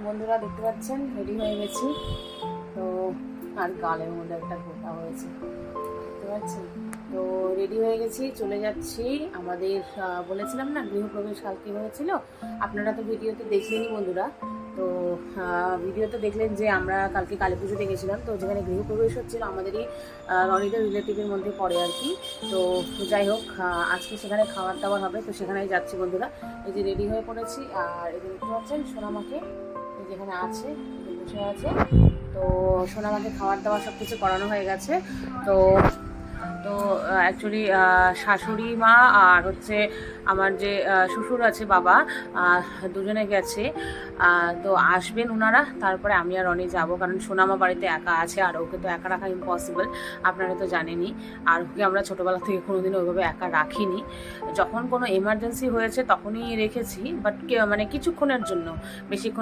বন্ধুরা দেখতে পাচ্ছেন রেডি হয়ে গেছি। তো আর গালের মধ্যে একটা ফোঁটা হয়েছে, দেখতে পাচ্ছেন। তো রেডি হয়ে গেছি, চলে যাচ্ছি আমাদের বলেছিলাম না গৃহপ্রবেশ কালকে হয়েছিল, আপনারা তো ভিডিওতে দেখলেনই বন্ধুরা। তো ভিডিওতে দেখলেন যে আমরা কালকে কালী পুজোতে গেছিলাম, তো যেখানে গৃহপ্রবেশ হচ্ছিল আমাদেরই রনিদের রিলেটিভের মধ্যে পড়ে আর কি। তো যাই হোক, আজকে সেখানে খাবার দাবার হবে, তো সেখানেই যাচ্ছি বন্ধুরা। এই যে রেডি হয়ে পড়েছি, আর এই যে দেখতে পাচ্ছেন সোনামাকে যেখানে আছে বসে আছে। তো সোনামাকে খাবার দাবার সব কিছু করানো হয়ে গেছে। তো তো অ্যাকচুয়ালি শাশুড়ি মা আর হচ্ছে আমার যে শ্বশুর আছে বাবা, দুজনে গেছে। তো আসবেন ওনারা, তারপরে আমি আর রনি যাব, কারণ সোনামা বাড়িতে একা আছে, আর ওকে তো একা রাখা ইম্পসিবল, আপনারা তো জানেনই। আর ওকে আমরা ছোটোবেলা থেকে কোনোদিনও ওইভাবে একা রাখিনি। যখন কোনো এমার্জেন্সি হয়েছে তখনই রেখেছি, বাট মানে কিছুক্ষণের জন্য, বেশিক্ষণ